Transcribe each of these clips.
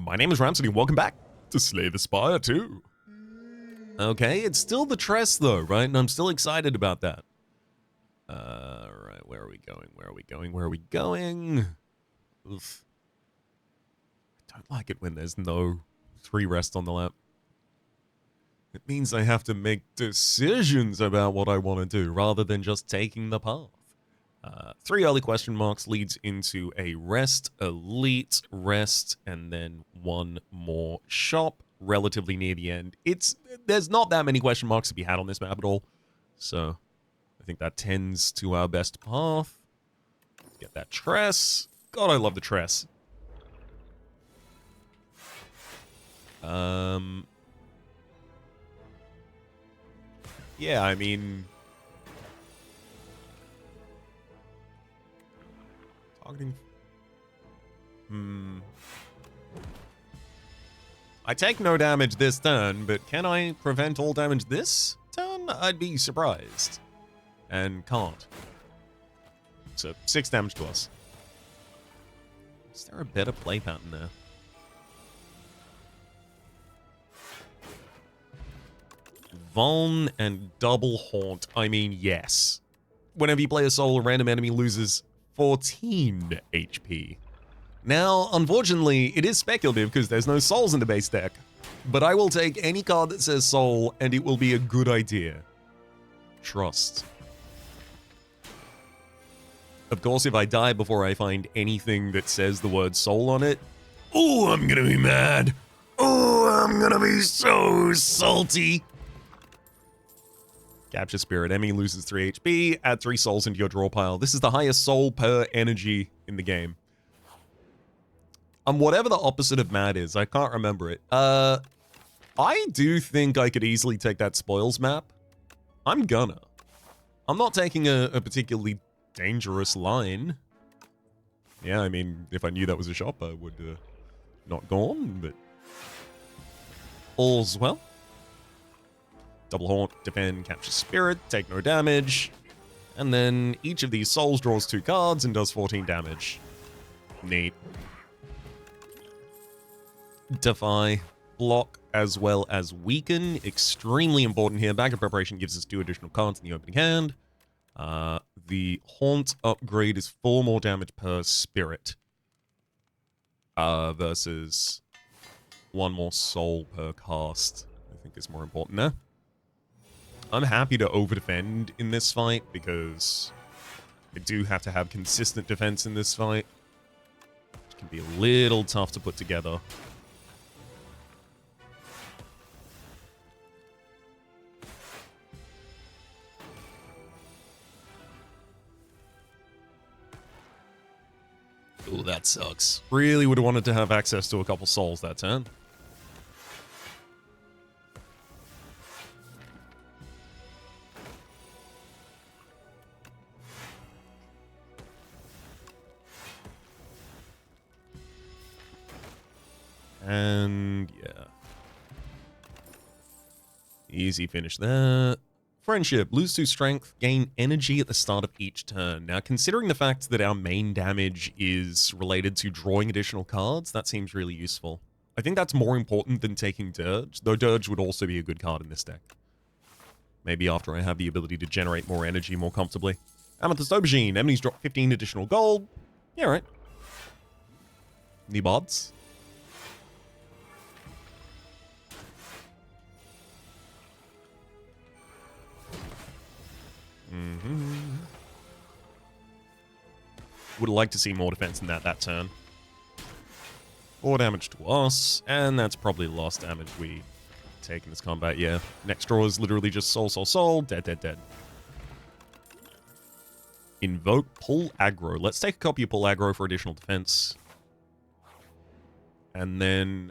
My name is Rhapsody, and welcome back to Slay the Spire 2. Okay, it's still the Tress though, right? And I'm still excited about that. Right, where are we going? Where are we going? Where are we going? Oof. I don't like it when there's no 3 rest on the lap. It means I have to make decisions about what I want to do, rather than just taking the path. 3 early question marks leads into a rest, elite, rest, and then 1 more shop relatively near the end. There's not that many question marks to be had on this map at all, so I think that tends to our best path. Get that Tress. God, I love the Tress. Yeah, I mean, targeting. I take no damage this turn, but can I prevent all damage this turn? I'd be surprised. And can't. So 6 damage to us. Is there a better play pattern there? Vuln and double haunt. I mean, yes. Whenever you play a soul, a random enemy loses 14 HP. Now, unfortunately, it is speculative because there's no souls in the base deck. But I will take any card that says soul, and it will be a good idea. Trust. Of course, if I die before I find anything that says the word soul on it, oh, I'm gonna be mad. Oh, I'm gonna be so salty. Capture Spirit. Enemy loses 3 HP. Add 3 souls into your draw pile. This is the highest soul per energy in the game. Whatever the opposite of mad is, I can't remember it. I do think I could easily take that spoils map. I'm gonna. I'm not taking a particularly dangerous line. Yeah, I mean, if I knew that was a shop, I would not go on, but all's well. Double haunt, defend, capture spirit, take no damage. And then each of these souls draws 2 cards and does 14 damage. Neat. Defy, block, as well as weaken. Extremely important here. Backup preparation gives us 2 additional cards in the opening hand. The haunt upgrade is 4 more damage per spirit. Versus 1 more soul per cast. I think is more important there. I'm happy to over-defend in this fight because I do have to have consistent defense in this fight. Which can be a little tough to put together. Ooh, that sucks. Really would have wanted to have access to a couple souls that turn. And yeah. Easy finish there. Friendship. Lose 2 strength. Gain energy at the start of each turn. Now, considering the fact that our main damage is related to drawing additional cards, that seems really useful. I think that's more important than taking Dirge, though Dirge would also be a good card in this deck. Maybe after I have the ability to generate more energy more comfortably. Amethyst Aubergine. Enemies drop 15 additional gold. Yeah, right. Any bods? Would like to see more defense than that turn. 4 damage to us, and that's probably the last damage we take in this combat, yeah. Next draw is literally just soul, soul, soul, dead, dead, dead. Invoke Pull Aggro. Let's take a copy of Pull Aggro for additional defense. And then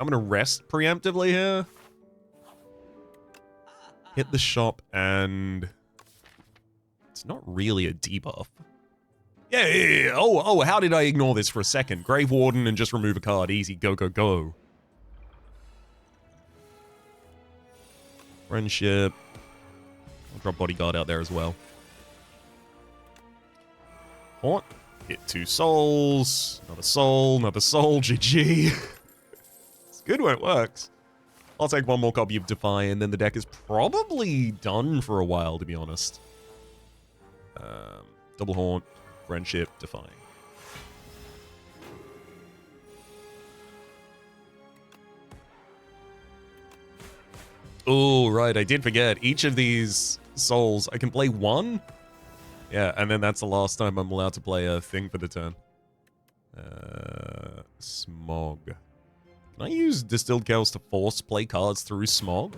I'm going to rest preemptively here. Hit the shop, and it's not really a debuff. Yeah. Oh, how did I ignore this for a second? Grave Warden and just remove a card. Easy. Go, go, go. Friendship. I'll drop Bodyguard out there as well. Haunt. Hit 2 souls. Another soul, GG. It's good when it works. I'll take one more copy of Defy, and then the deck is probably done for a while, to be honest. Double Haunt, Friendship, Defy. Oh, right, I did forget. Each of these souls, I can play one? Yeah, and then that's the last time I'm allowed to play a thing for the turn. Smog. Can I use Distilled Chaos to force play cards through Smog?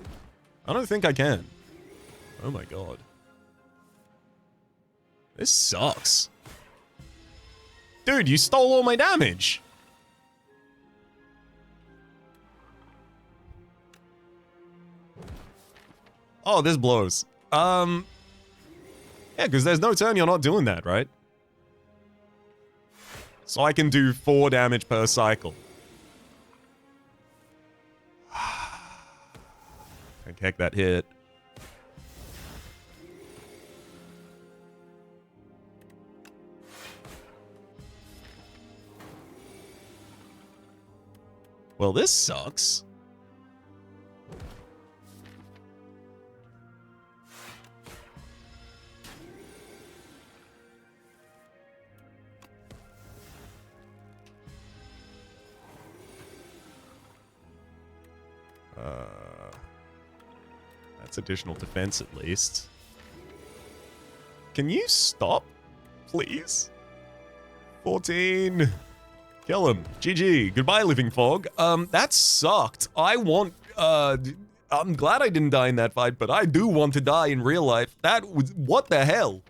I don't think I can. Oh my god. This sucks. Dude, you stole all my damage! Oh, this blows. Yeah, because there's no turn you're not doing that, right? So I can do 4 damage per cycle. Heck, that hit. Well, this sucks. That's additional defense at least. Can you stop, please? 14. Kill him. GG. Goodbye, Living Fog. That sucked. I want, I'm glad I didn't die in that fight, but I do want to die in real life. That was, what the hell?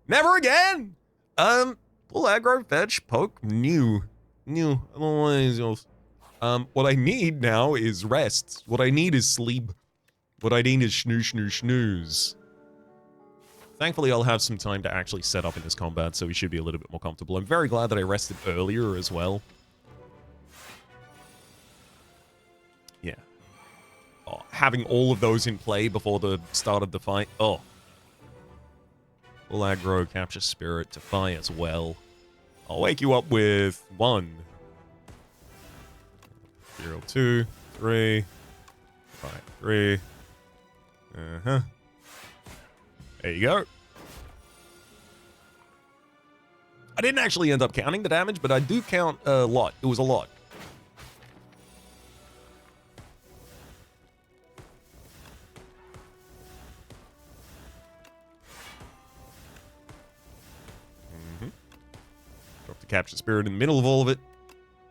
Never again! Pull aggro, fetch, poke, new. Otherwise, what I need now is rest. What I need is sleep. What I need is snooze. Thankfully, I'll have some time to actually set up in this combat, so we should be a little bit more comfortable. I'm very glad that I rested earlier as well. Yeah. Oh, having all of those in play before the start of the fight. Oh. Full aggro, capture spirit, defy as well. I'll wake you up with 1. 0, 2, 3. 5, 3. Uh-huh. There you go. I didn't actually end up counting the damage, but I do count a lot. It was a lot. Drop the capture spirit in the middle of all of it.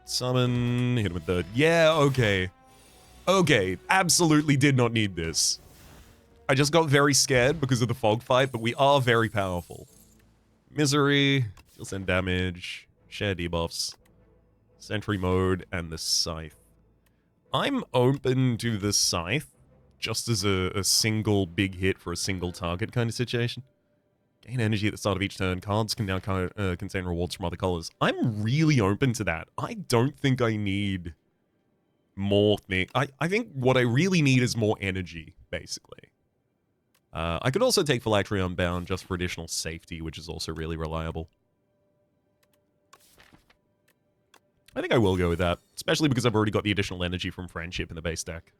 Summon, hit him with the... Yeah, okay. Okay, absolutely did not need this. I just got very scared because of the fog fight, but we are very powerful. Misery, you'll send damage, share debuffs, sentry mode, and the scythe. I'm open to the scythe, just as a single big hit for a single target kind of situation. Gain energy at the start of each turn. Cards can now contain rewards from other colors. I'm really open to that. I don't think I need more thing. I think what I really need is more energy, basically. I could also take Phylactery Unbound just for additional safety, which is also really reliable. I think I will go with that, especially because I've already got the additional energy from Friendship in the base deck.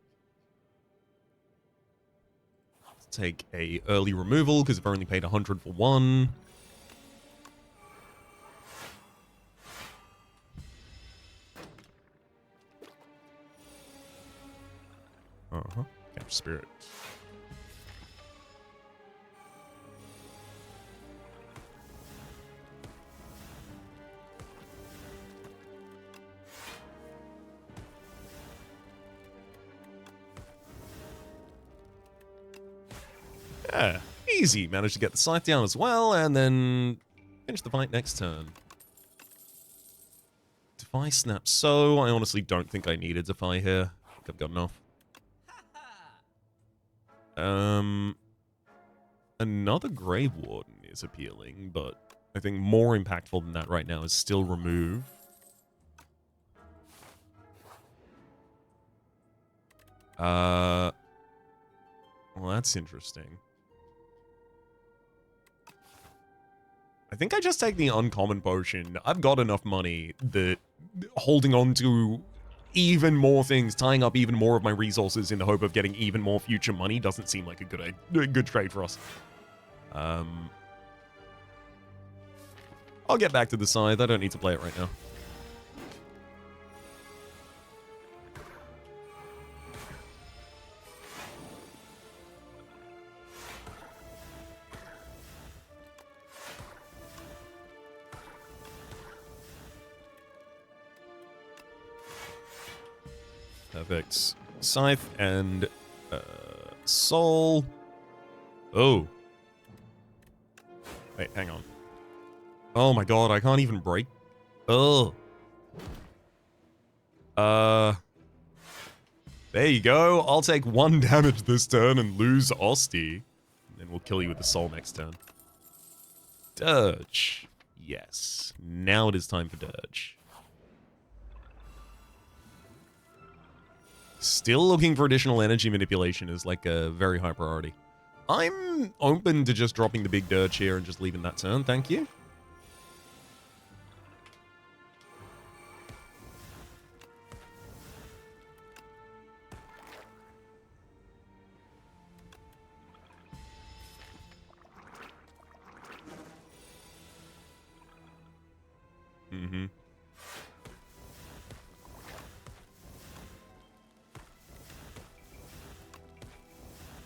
Let's take a early removal, because I've only paid 100 for 1. Uh-huh. Capture Spirit. Yeah, easy. Managed to get the scythe down as well, and then finish the fight next turn. Defy Snap. So, I honestly don't think I needed Defy here. I think I've got enough. Another Grave Warden is appealing, but I think more impactful than that right now is still remove. Well, that's interesting. I think I just take the uncommon potion. I've got enough money that holding on to even more things, tying up even more of my resources in the hope of getting even more future money doesn't seem like a good trade for us. I'll get back to the scythe. I don't need to play it right now. Perfect. Scythe and soul. Oh. Wait, hang on. Oh my god, I can't even break. Oh. There you go. I'll take 1 damage this turn and lose Osti. And then we'll kill you with the soul next turn. Dirge. Yes. Now it is time for Dirge. Still looking for additional energy manipulation is like a very high priority. I'm open to just dropping the big Dirge here and just leaving that turn, thank you. Mm-hmm.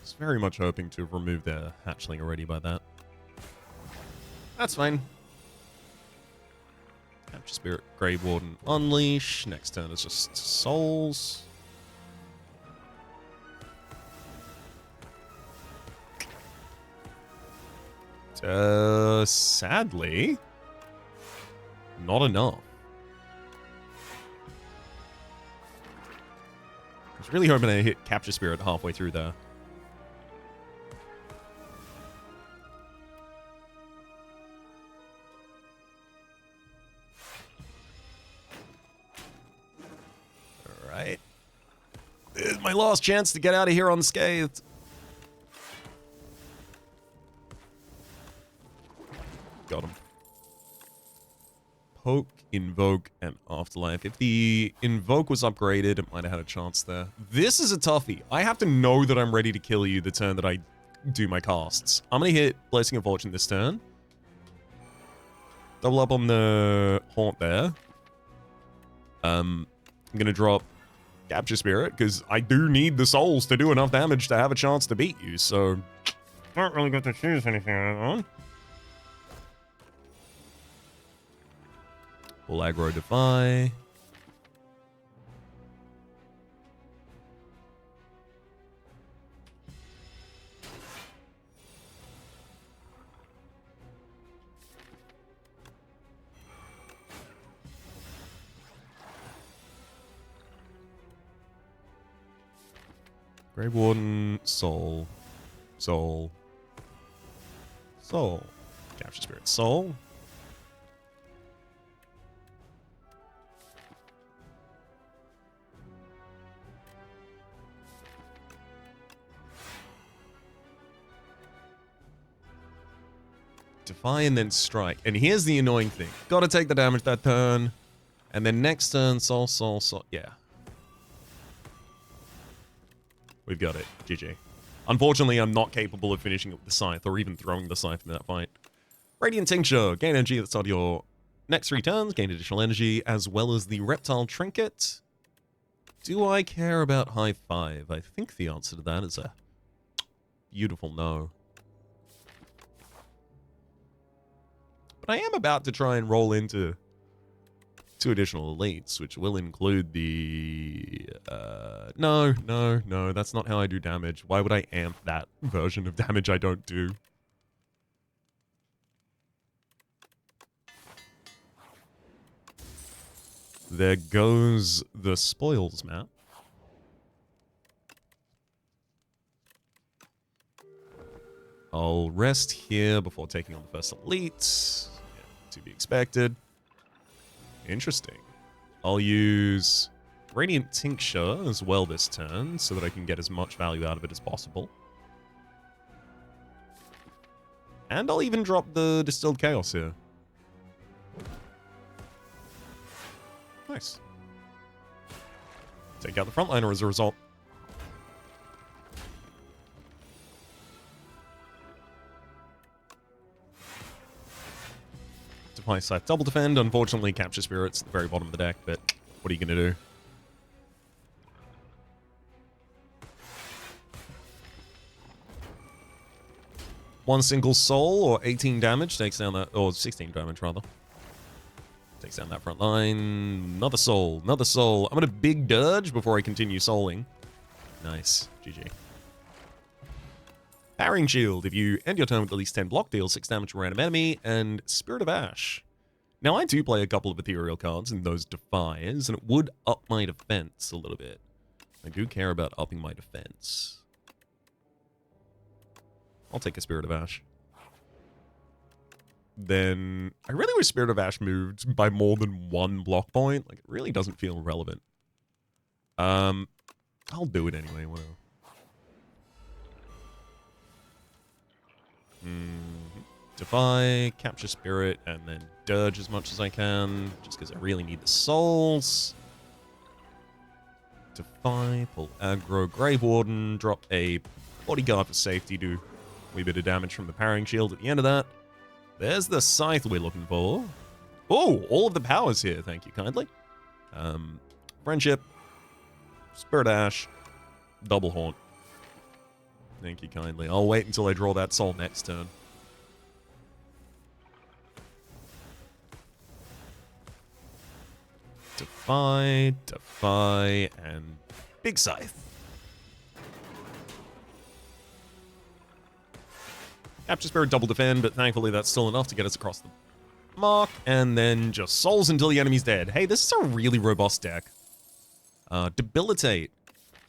Was very much hoping to have removed their hatchling already by that. That's fine. Capture Spirit, Grey Warden, Unleash. Next turn is just Souls. Sadly, not enough. I was really hoping to hit Capture Spirit halfway through there. Alright. This is my last chance to get out of here unscathed. Got him. Poke, Invoke, and Afterlife. If the Invoke was upgraded, it might have had a chance there. This is a toughie. I have to know that I'm ready to kill you the turn that I do my casts. I'm going to hit Blessing of Fortune this turn. Double up on the Haunt there. I'm going to drop Capture Spirit, because I do need the souls to do enough damage to have a chance to beat you, so... Don't really get to choose anything on. Full aggro defy. Grey Warden, Soul, Soul, Soul. Capture Spirit, Soul. Defy and then strike. And here's the annoying thing. Gotta take the damage that turn. And then next turn, Soul, Soul, Soul. Yeah. We've got it. GG. Unfortunately, I'm not capable of finishing it with the Scythe or even throwing the Scythe in that fight. Radiant Tincture. Gain energy at the start of your next 3 turns. Gain additional energy, as well as the Reptile Trinket. Do I care about High Five? I think the answer to that is a beautiful no. But I am about to try and roll into 2 additional elites, which will include the... No, that's not how I do damage. Why would I amp that version of damage I don't do? There goes the spoils map. I'll rest here before taking on the first elite. Yeah, to be expected. Interesting. I'll use Radiant Tincture as well this turn, so that I can get as much value out of it as possible. And I'll even drop the Distilled Chaos here. Nice. Take out the frontliner as a result. Defy Scythe double defend. Unfortunately, Capture Spirit's at the very bottom of the deck, but what are you going to do? One single soul or 18 damage takes down that, or 16 damage rather. Takes down that front line. Another soul, another soul. I'm going to big dirge before I continue souling. Nice. GG. Parrying Shield. If you end your turn with at least 10 block, deal 6 damage to a random enemy. And Spirit of Ash. Now, I do play a couple of ethereal cards in those defies, and it would up my defense a little bit. I do care about upping my defense. I'll take a Spirit of Ash. Then I really wish Spirit of Ash moved by more than 1 block point. Like, it really doesn't feel relevant. I'll do it anyway, whatever. Defy, Capture Spirit, and then Dirge as much as I can, just because I really need the souls. Defy, pull aggro, Grave Warden, drop a Bodyguard for safety, do a wee bit of damage from the Parrying Shield at the end of that. There's the Scythe we're looking for. Oh, all of the powers here, thank you kindly. Friendship, Spirit Ash, Double Haunt. Thank you kindly. I'll wait until I draw that soul next turn. Defy, Defy, and Big Scythe. Capture Spirit, double defend, but thankfully that's still enough to get us across the mark, and then just souls until the enemy's dead. Hey, this is a really robust deck. Debilitate.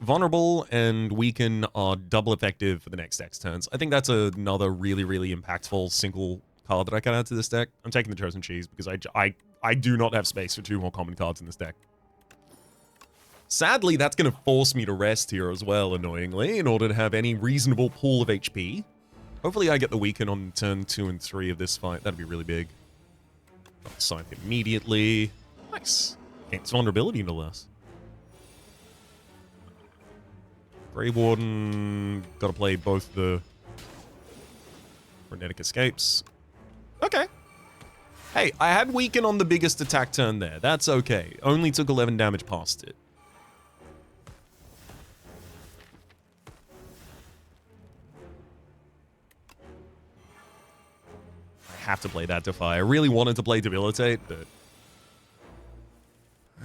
Vulnerable and Weaken are double effective for the next X turns. I think that's another really, really impactful single card that I can add to this deck. I'm taking the Chosen Cheese because I do not have space for 2 more common cards in this deck. Sadly, that's going to force me to rest here as well, annoyingly, in order to have any reasonable pool of HP. Hopefully I get the Weaken on turn 2 and 3 of this fight. That'd be really big. I'll Scythe immediately. Nice. Gains vulnerability no less. Grave Warden. Gotta play both the Frenetic Escapes. Okay. Hey, I had Weaken on the biggest attack turn there. That's okay. Only took 11 damage past it. I have to play that Defy. I really wanted to play Debilitate, but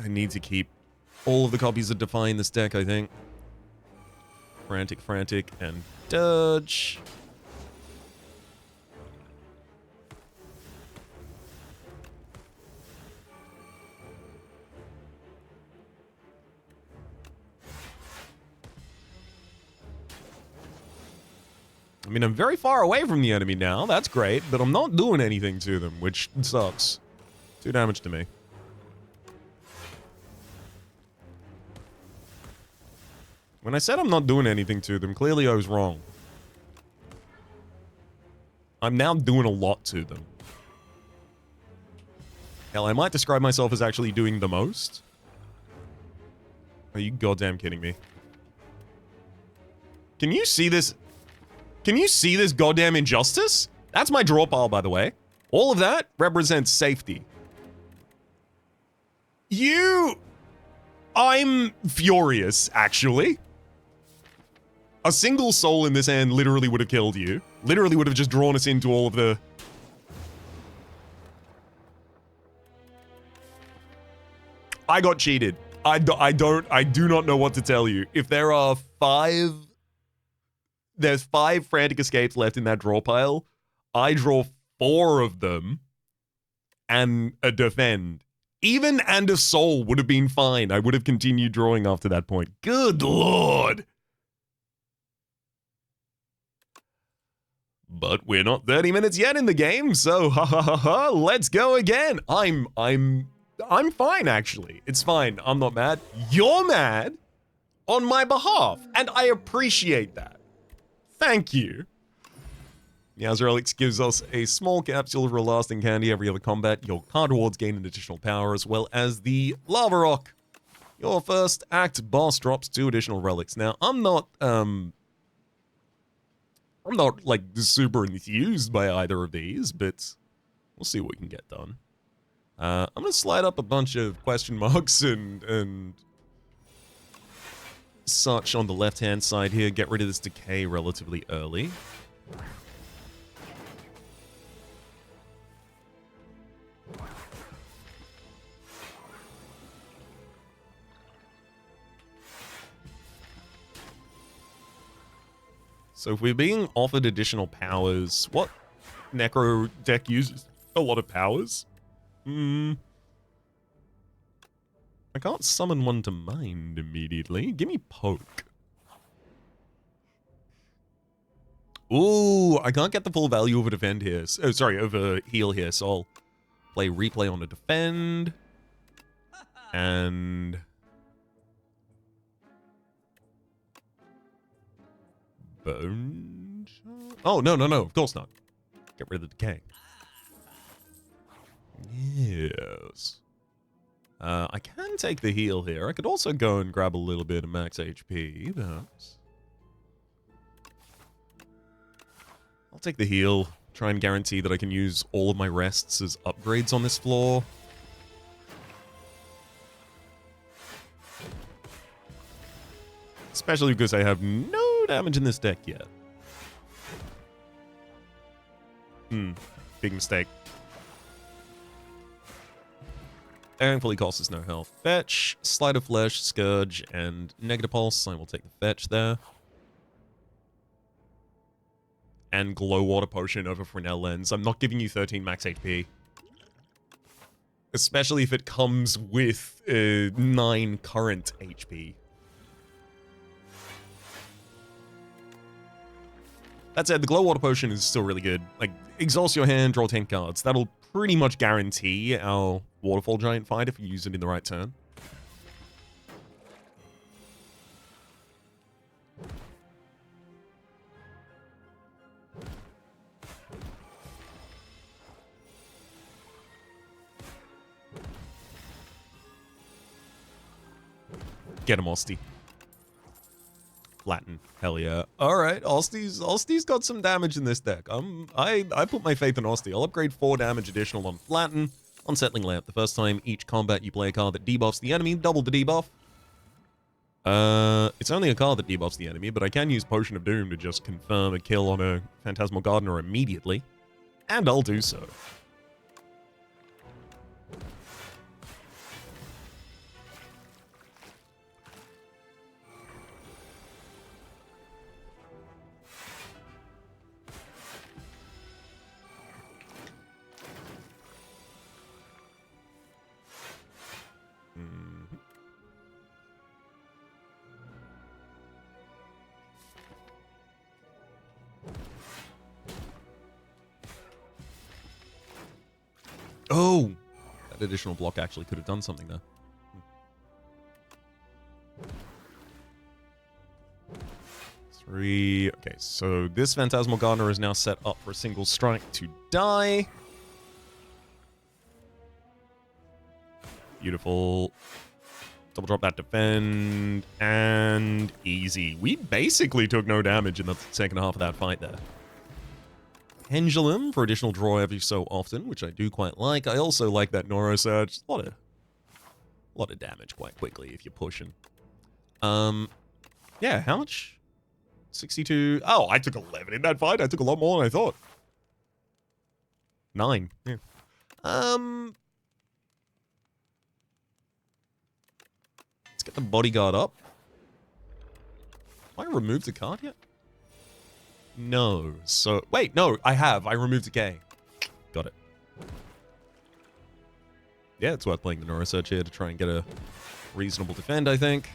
I need to keep all of the copies of Defy in this deck, I think. Frantic, Frantic, and Dirge. I mean, I'm very far away from the enemy now. That's great, but I'm not doing anything to them, which sucks. 2 damage to me. When I said I'm not doing anything to them, clearly I was wrong. I'm now doing a lot to them. Hell, I might describe myself as actually doing the most. Are you goddamn kidding me? Can you see this? Can you see this goddamn injustice? That's my draw pile, by the way. All of that represents safety. I'm furious, actually. A single soul in this hand literally would have killed you. Literally would have just drawn us into all of the... I got cheated. I do not know what to tell you. If there are 5... There's 5 Frantic Escapes left in that draw pile. I draw 4 of them and a defend. Even and a soul would have been fine. I would have continued drawing after that point. Good lord. But we're not 30 minutes yet in the game, so let's go again. I'm fine, actually. It's fine. I'm not mad. You're mad on my behalf, and I appreciate that. Thank you. Meow's Relics gives us a small capsule for a lasting candy every other combat. Your card rewards gain an additional power, as well as the Lava Rock. Your first act boss drops 2 additional relics. Now, I'm not like super enthused by either of these, but we'll see what we can get done. I'm gonna slide up a bunch of question marks and such on the left-hand side here. Get rid of this decay relatively early. So if we're being offered additional powers, what Necro deck uses a lot of powers? I can't summon one to mind immediately. Give me Poke. Ooh, I can't get the full value of a defend here. Oh, sorry, of a heal here, so I'll play replay on a defend. And Bone Shot? Oh, no, of course not. Get rid of the decay. Yes. I can take the heal here. I could also go and grab a little bit of max HP, perhaps. I'll take the heal. Try and guarantee that I can use all of my rests as upgrades on this floor. Especially because I have no damage in this deck yet. Big mistake. Thankfully costs us no health. Fetch, Sleight of Flesh, Scourge, and Negative Pulse. I will take the fetch there. And Glow Water Potion over Fresnel Lens. I'm not giving you 13 max HP. Especially if it comes with 9 current HP. That said, the Glow Water Potion is still really good. Like, exhaust your hand, draw 10 cards. That'll pretty much guarantee our Waterfall Giant fight if you use it in the right turn. Get him, Osty. Flatten. Hell yeah. Alright, Osty's got some damage in this deck. I put my faith in Osty. I'll upgrade 4 damage additional on Flatten. Unsettling Lamp. The first time each combat you play a card that debuffs the enemy, double the debuff. It's only a card that debuffs the enemy, but I can use Potion of Doom to just confirm a kill on a Phantasmal Gardener immediately. And I'll do so. Oh! That additional block actually could have done something there. 3. Okay, so this Phantasmal Gardener is now set up for a single strike to die. Beautiful. Double drop that defend. And easy. We basically took no damage in the second half of that fight there. Pendulum for additional draw every so often, which I do quite like. I also like that Neurosurge. A lot of damage quite quickly if you're pushing. Yeah, how much? 62. Oh, I took 11 in that fight. I took a lot more than I thought. 9. Yeah. Let's get the bodyguard up. Have I removed the card yet? No. So, wait, no, I have. I removed decay. Got it. Yeah, it's worth playing the Neurosurge here to try and get a reasonable defend, I think.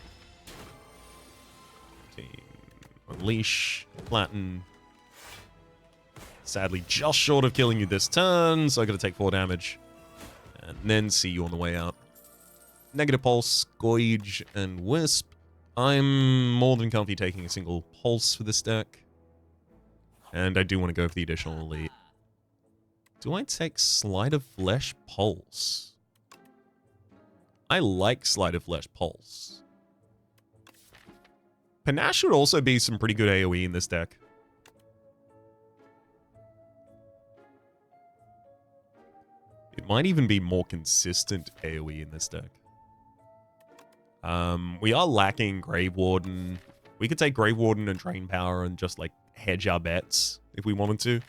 Unleash, flatten. Sadly, just short of killing you this turn, so I gotta take 4 damage. And then see you on the way out. Negative Pulse, Goige, and Wisp. I'm more than comfy taking a single Pulse for this deck. And I do want to go for the additional elite. Do I take Sleight of Flesh Pulse? I like Sleight of Flesh Pulse. Panache would also be some pretty good AoE in this deck. It might even be more consistent AoE in this deck. We are lacking Grave Warden. We could take Grave Warden and Drain Power and just, like, hedge our bets if we wanted to.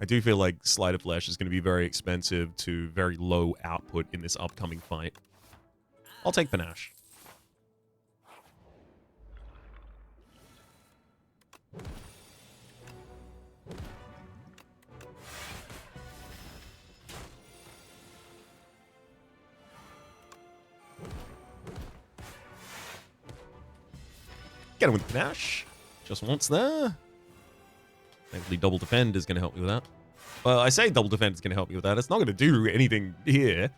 I do feel like Sleight of Flesh is going to be very expensive to very low output in this upcoming fight. I'll take Panache. Get him with Panache. Just once there. Thankfully, Double Defend is going to help me with that. Well, I say Double Defend is going to help me with that. It's not going to do anything here.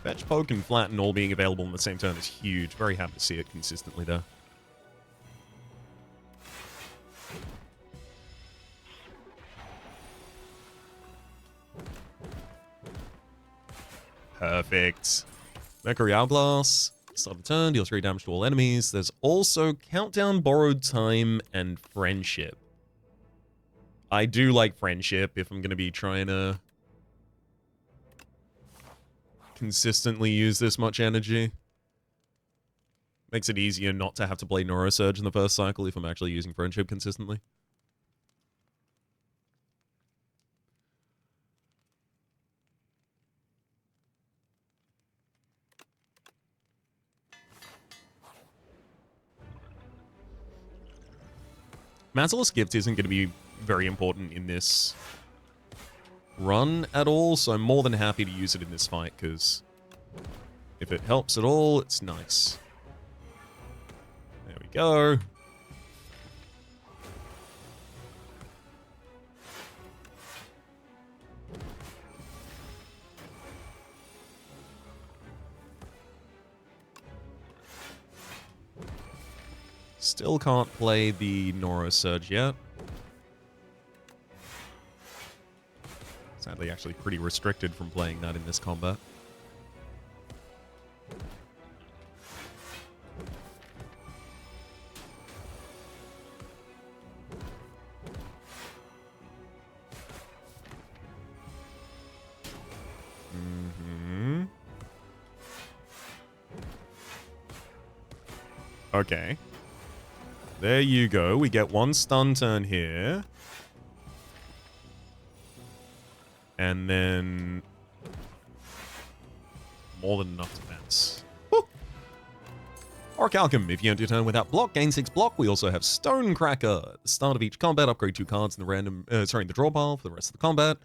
Fetch, Poke, and Flatten all being available on the same turn is huge. Very happy to see it consistently there. Perfect. Mercury Hourglass. Start of the turn, deals 3 damage to all enemies. There's also Countdown, Borrowed Time, and Friendship. I do like Friendship if I'm going to be trying to consistently use this much energy. Makes it easier not to have to play Neurosurge in the first cycle if I'm actually using Friendship consistently. Mazzel's Gift isn't going to be very important in this run at all, so I'm more than happy to use it in this fight, because if it helps at all, it's nice. There we go. Still can't play the Neurosurge yet. Sadly, actually pretty restricted from playing that in this combat. Okay. There you go. We get one stun turn here. And then more than enough defense. Woo! Orichalcum. If you end your turn without block, gain 6 block. We also have Stonecracker. At the start of each combat, upgrade 2 cards in the the draw pile for the rest of the combat.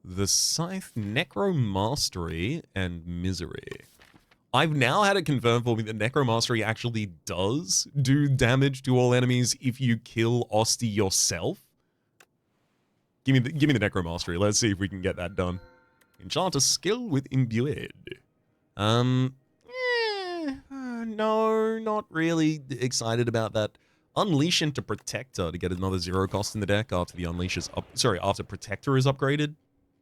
The Scythe, Necromastery, and Misery. I've now had it confirmed for me that Necromastery actually does do damage to all enemies if you kill Osti yourself. Give me the Necromastery. Let's see if we can get that done. Enchant a skill with Imbued. No, not really excited about that. Unleash into Protector to get another 0 cost in the deck after the Unleash is after Protector is upgraded.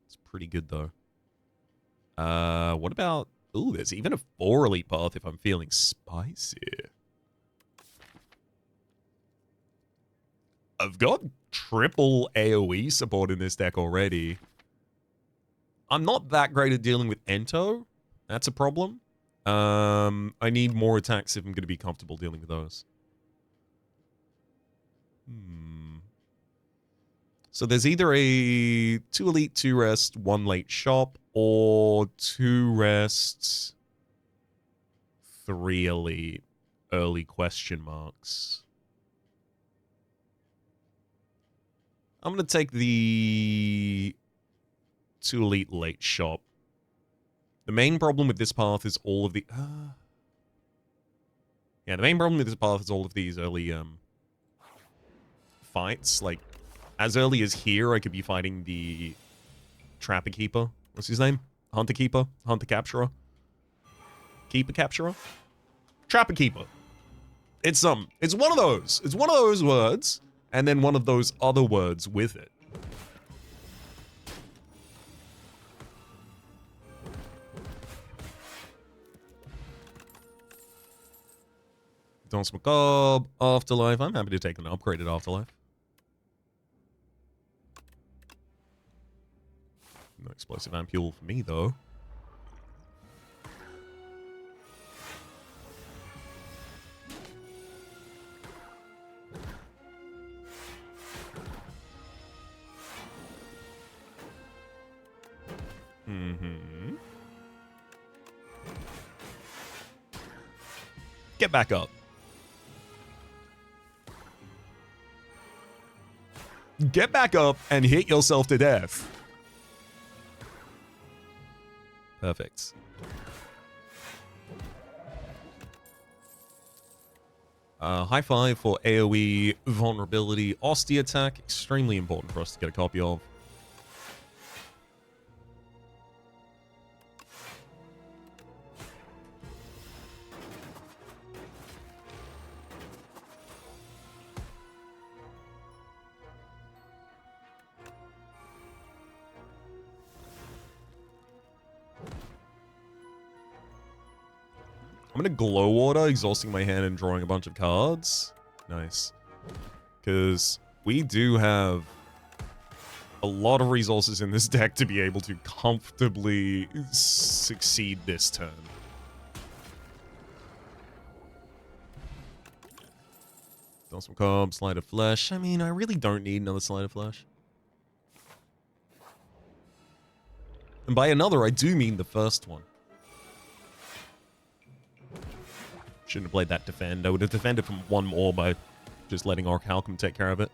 It's pretty good though. What about? Ooh, there's even a 4 elite path if I'm feeling spicy. I've got triple AoE support in this deck already. I'm not that great at dealing with Ento. That's a problem. I need more attacks if I'm going to be comfortable dealing with those. So there's either a 2 elite, 2 rest, 1 late shop, or 2 rests, 3 elite, early question marks. I'm going to take the 2 elite late shop. The main problem with this path is all of the... yeah, the main problem with this path is all of these early fights. Like, as early as here, I could be fighting the Trapper Keeper. What's his name? Hunter Keeper? Hunter Capturer? Keeper capturer? Trapper keeper. It's one of those. It's one of those words, and then one of those other words with it. Danse Macabre, Afterlife. I'm happy to take an upgraded Afterlife. No explosive ampule for me, though. Mm-hmm. Get back up. Get back up and hit yourself to death. Perfect. High five for AoE vulnerability. Osty attack. Extremely important for us to get a copy of. I'm gonna glow water, exhausting my hand and drawing a bunch of cards. Nice. Because we do have a lot of resources in this deck to be able to comfortably succeed this turn. Danse Macabre, Slide of Flesh. I mean, I really don't need another Slide of Flesh. And by another, I do mean the first one. Shouldn't have played that defend. I would have defended from one more by just letting Orichalcum take care of it.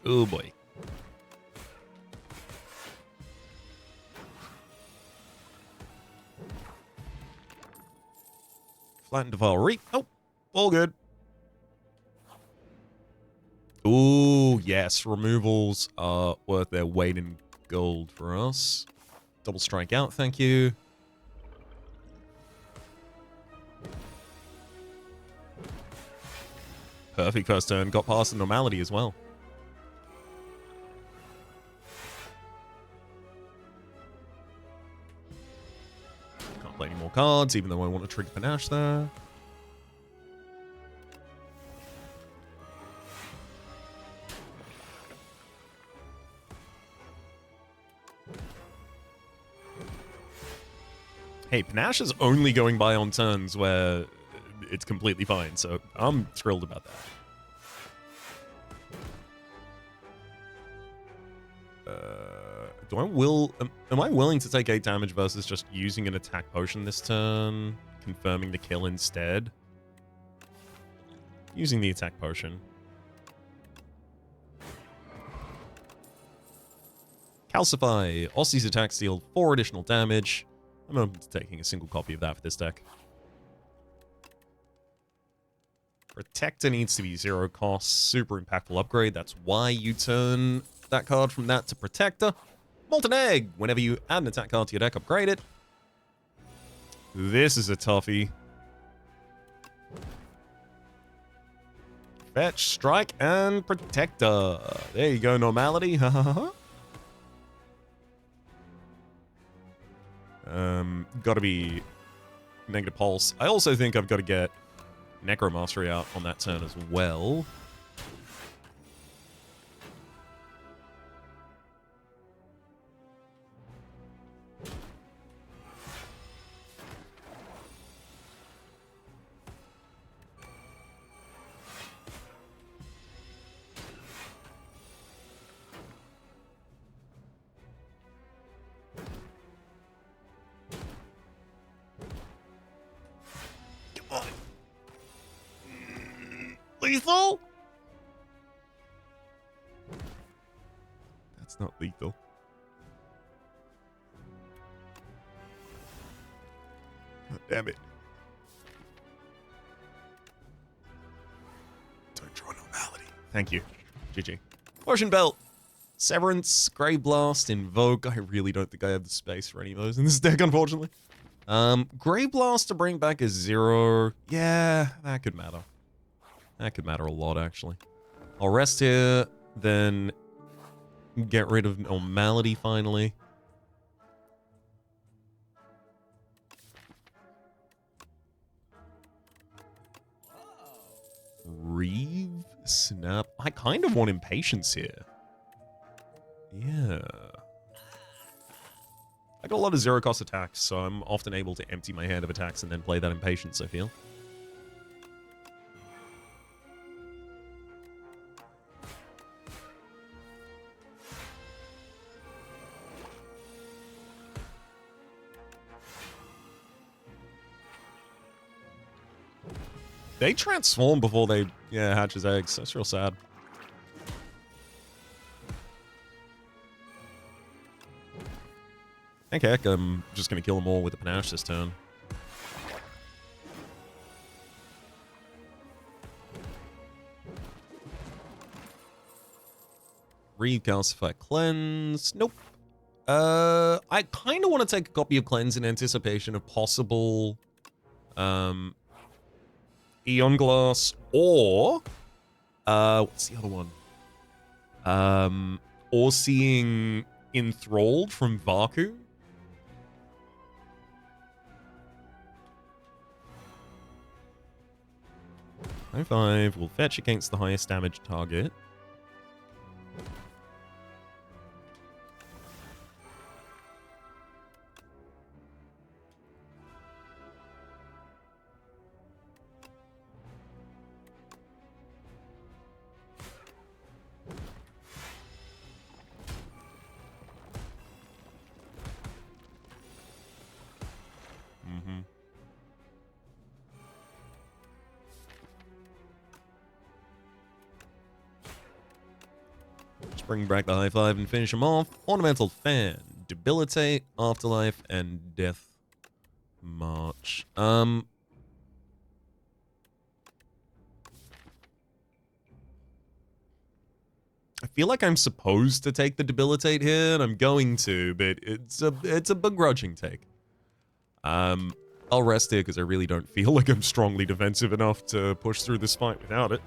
Oh boy. Flatten Defile Reap. Oh, all good. Ooh, yes. Removals are worth their weight in gold for us. Double strike out, thank you. Perfect first turn. Got past the normality as well. Can't play any more cards, even though I want to trigger Panache there. Hey, Panache is only going by on turns where it's completely fine, so I'm thrilled about that. Am I willing to take 8 damage versus just using an attack potion this turn, confirming the kill instead? Using the attack potion. Calcify. Ossie's attacks deal 4 additional damage. I'm open to taking a single copy of that for this deck. Protector needs to be 0 cost. Super impactful upgrade. That's why you turn that card from that to Protector. Molten Egg. Whenever you add an attack card to your deck, upgrade it. This is a toughie. Fetch, Strike, and Protector. There you go, normality. Ha ha ha. Gotta be Negative Pulse. I also think I've got to get Necromastery out on that turn as well. Lethal? That's not lethal. Damn it. Don't draw normality. Thank you. GG. Potion Belt. Severance, Grey Blast, Invoke. I really don't think I have the space for any of those in this deck, unfortunately. Grey Blast to bring back a 0. Yeah, that could matter. That could matter a lot, actually. I'll rest here, then get rid of normality finally. Reeve, Snap. I kind of want Impatience here. Yeah. I got a lot of zero-cost attacks, so I'm often able to empty my hand of attacks and then play that Impatience, I feel. They transform before they, hatch his eggs. That's real sad. Heck, I'm just going to kill them all with a Panache this turn. Recalcify Cleanse. Nope. I kind of want to take a copy of Cleanse in anticipation of possible Eon Glass or what's the other one? Or seeing Enthralled from Vaku. High 5 will fetch against the highest damage target. Bring back the high 5 and finish him off. Ornamental Fan, Debilitate, Afterlife, and Death March. I feel like I'm supposed to take the Debilitate here, and I'm going to, but it's a begrudging take. I'll rest here because I really don't feel like I'm strongly defensive enough to push through this fight without it.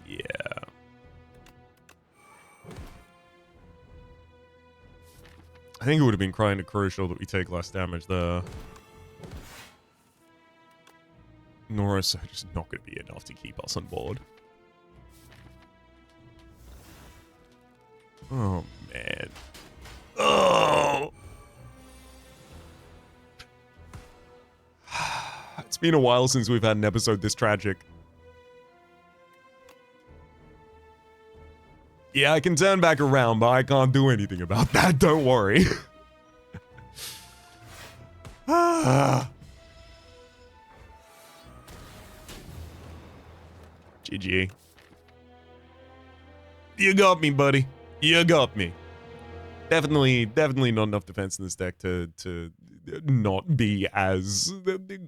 Yeah. I think it would have been kind of crucial that we take less damage there. Norris are just not going to be enough to keep us on board. Oh, man. Oh! It's been a while since we've had an episode this tragic. Yeah, I can turn back around, but I can't do anything about that. Don't worry. GG. You got me, buddy. You got me. Definitely not enough defense in this deck to not be as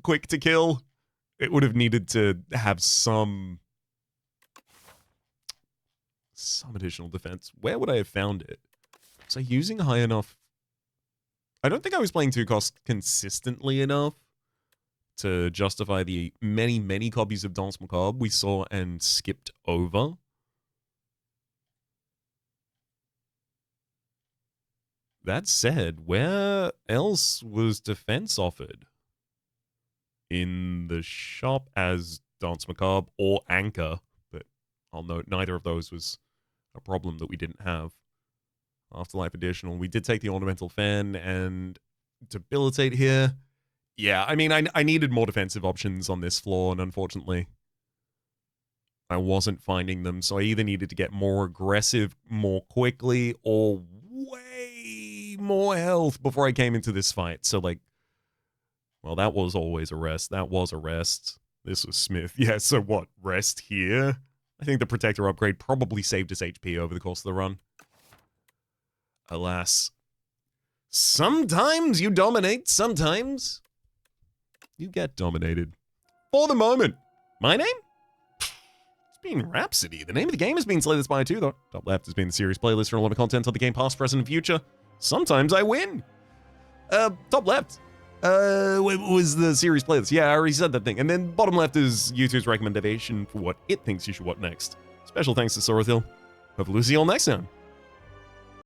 quick to kill. It would have needed to have some additional defense. Where would I have found it? Was I using high enough? I don't think I was playing 2 cost consistently enough to justify the many copies of Danse Macabre we saw and skipped over. That said, where else was defense offered? In the shop as Danse Macabre or Anchor, but I'll note neither of those was a problem that we didn't have. Afterlife Additional. We did take the Ornamental Fan and Debilitate here. Yeah, I mean, I needed more defensive options on this floor, and unfortunately, I wasn't finding them. So I either needed to get more aggressive more quickly or way more health before I came into this fight. So, like, well, that was always a rest. That was a rest. This was Smith. Yeah, so what? Rest here? I think the Protector upgrade probably saved his HP over the course of the run. Alas. Sometimes you dominate, sometimes you get dominated. For the moment. My name? It's been Rhapsody. The name of the game has been Slay the Spire 2, though. Top left has been the series playlist for a lot of content on the game past, present, and future. Sometimes I win. Top left. What was the series playlist? Yeah, I already said that thing. And then bottom left is YouTube's recommendation for what it thinks you should watch next. Special thanks to Sorathil. Hopefully we'll see you all next time.